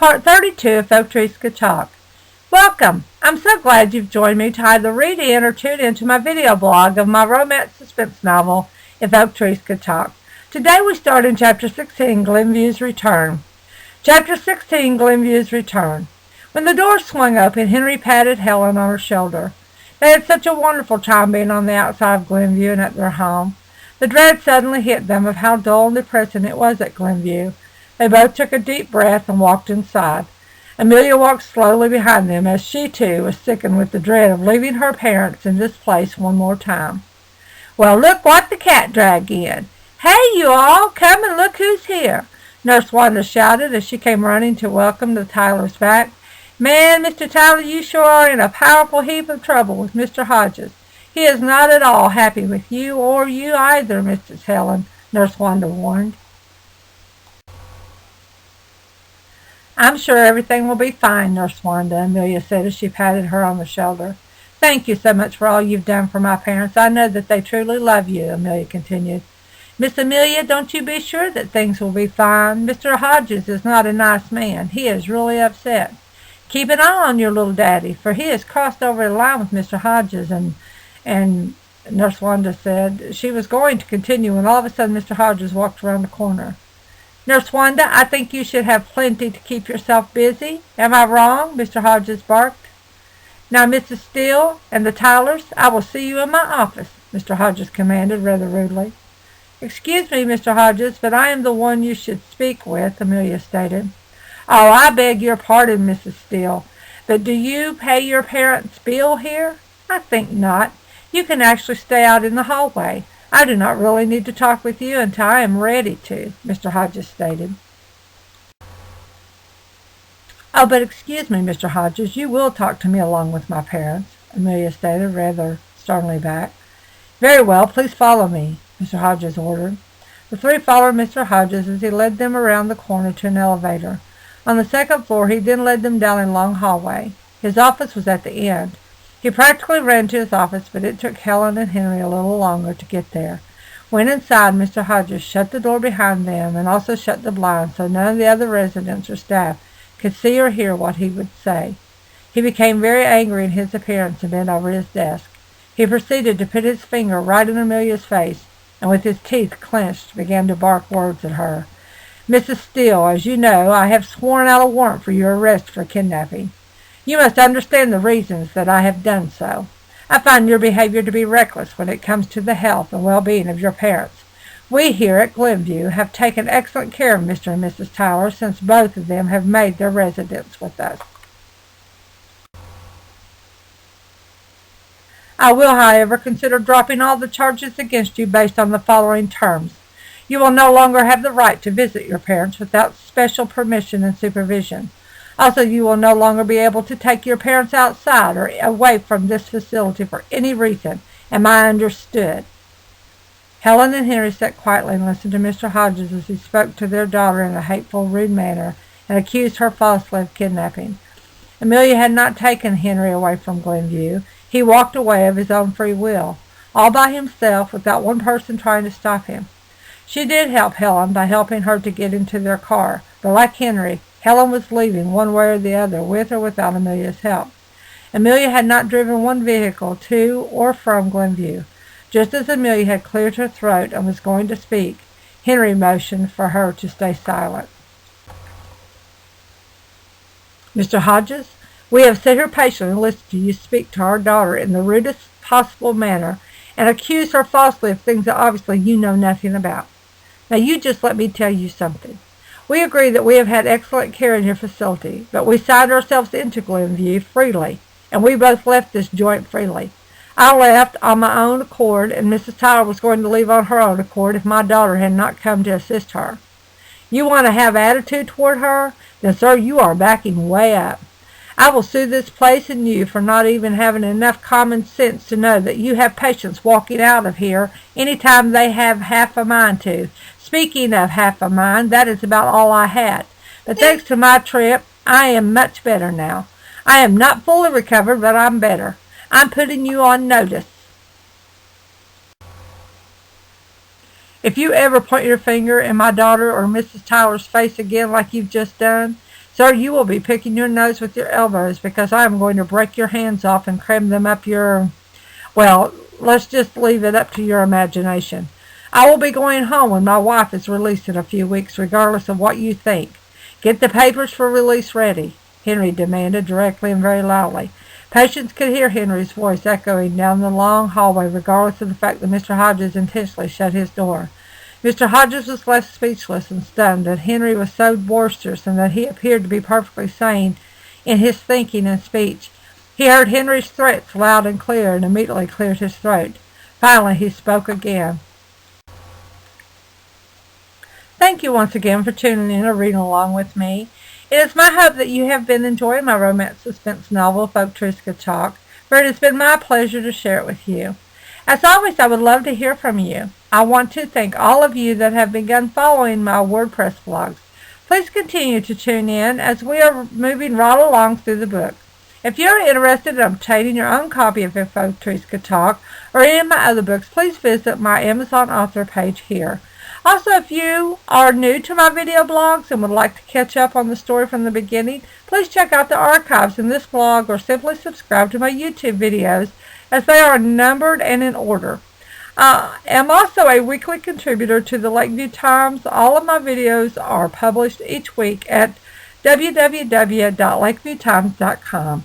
Part 32 of Folk Trees Could Talk. Welcome! I'm so glad you've joined me to either read in or tune into my video blog of my romance suspense novel, If Oak Trees Could Talk. Today we start in Chapter 16, Glenview's Return. Chapter 16, Glenview's Return. When the door swung open, Henry patted Helen on her shoulder. They had such a wonderful time being on the outside of Glenview and at their home. The dread suddenly hit them of how dull and depressing it was at Glenview. They both took a deep breath and walked inside. Amelia walked slowly behind them, as she, too, was sickened with the dread of leaving her parents in this place one more time. "Well, look what the cat dragged in. Hey, you all, come and look who's here," Nurse Wanda shouted as she came running to welcome the Tylers back. "Man, Mr. Tyler, you sure are in a powerful heap of trouble with Mr. Hodges. He is not at all happy with you, or you either, Mrs. Helen," Nurse Wanda warned. "I'm sure everything will be fine, Nurse Wanda," Amelia said as she patted her on the shoulder. "Thank you so much for all you've done for my parents. I know that they truly love you," Amelia continued. "Miss Amelia, don't you be sure that things will be fine. Mr. Hodges is not a nice man. He is really upset. Keep an eye on your little daddy, for he has crossed over the line with Mr. Hodges and Nurse Wanda said she was going to continue when all of a sudden Mr. Hodges walked around the corner. "Nurse Wanda, I think you should have plenty to keep yourself busy. Am I wrong?" Mr. Hodges barked. "Now, Mrs. Steele and the Tylers, I will see you in my office," Mr. Hodges commanded rather rudely. "Excuse me, Mr. Hodges, but I am the one you should speak with," Amelia stated. "Oh, I beg your pardon, Mrs. Steele, but do you pay your parents' bill here?" "I think not. You can actually stay out in the hallway. I do not really need to talk with you until I am ready to," Mr. Hodges stated. "Oh, but excuse me, Mr. Hodges, you will talk to me along with my parents," Amelia stated, rather sternly back. "Very well, please follow me," Mr. Hodges ordered. The three followed Mr. Hodges as he led them around the corner to an elevator. On the second floor, he then led them down a long hallway. His office was at the end. He practically ran to his office, but it took Helen and Henry a little longer to get there. When inside, Mr. Hodges shut the door behind them and also shut the blinds so none of the other residents or staff could see or hear what he would say. He became very angry in his appearance and bent over his desk. He proceeded to put his finger right in Amelia's face and with his teeth clenched began to bark words at her. "Mrs. Steele, as you know, I have sworn out a warrant for your arrest for kidnapping. You must understand the reasons that I have done so. I find your behavior to be reckless when it comes to the health and well-being of your parents. We here at Glenview have taken excellent care of Mr. and Mrs. Tyler since both of them have made their residence with us. I will, however, consider dropping all the charges against you based on the following terms. You will no longer have the right to visit your parents without special permission and supervision. Also, you will no longer be able to take your parents outside or away from this facility for any reason. Am I understood?" Helen and Henry sat quietly and listened to Mr. Hodges as he spoke to their daughter in a hateful, rude manner and accused her falsely of kidnapping. Amelia had not taken Henry away from Glenview. He walked away of his own free will, all by himself, without one person trying to stop him. She did help Helen by helping her to get into their car, but like Henry, Helen was leaving one way or the other, with or without Amelia's help. Amelia had not driven one vehicle to or from Glenview. Just as Amelia had cleared her throat and was going to speak, Henry motioned for her to stay silent. "Mr. Hodges, we have sat here patiently and listened to you speak to our daughter in the rudest possible manner and accuse her falsely of things that obviously you know nothing about. Now you just let me tell you something. We agree that we have had excellent care in your facility, but we signed ourselves into Glenview freely, and we both left this joint freely. I left on my own accord, and Mrs. Tyler was going to leave on her own accord if my daughter had not come to assist her. You want to have attitude toward her? Then, sir, you are backing way up. I will sue this place and you for not even having enough common sense to know that you have patients walking out of here any time they have half a mind to. Speaking of half a mind, that is about all I had. But thanks to my trip, I am much better now. I am not fully recovered, but I'm better. I'm putting you on notice. If you ever point your finger in my daughter or Mrs. Tyler's face again like you've just done, Sir, you will be picking your nose with your elbows because I am going to break your hands off and cram them up your... Well, let's just leave it up to your imagination. I will be going home when my wife is released in a few weeks, regardless of what you think. Get the papers for release ready, Henry demanded directly and very loudly. Patience could hear Henry's voice echoing down the long hallway, regardless of the fact that Mr. Hodges intentionally shut his door. Mr. Hodges was left speechless and stunned that Henry was so boisterous and that he appeared to be perfectly sane in his thinking and speech. He heard Henry's threats loud and clear and immediately cleared his throat. Finally, he spoke again. Thank you once again for tuning in or reading along with me. It is my hope that you have been enjoying my romance suspense novel, Folk Truths Could Talk, for it has been my pleasure to share it with you. As always, I would love to hear from you. I want to thank all of you that have begun following my WordPress blogs. Please continue to tune in as we are moving right along through the book. If you are interested in obtaining your own copy of If Folk Truths Could Talk or any of my other books, please visit my Amazon author page here. Also, if you are new to my video blogs and would like to catch up on the story from the beginning, please check out the archives in this blog or simply subscribe to my YouTube videos as they are numbered and in order. I am also a weekly contributor to the Lakeview Times. All of my videos are published each week at www.lakeviewtimes.com.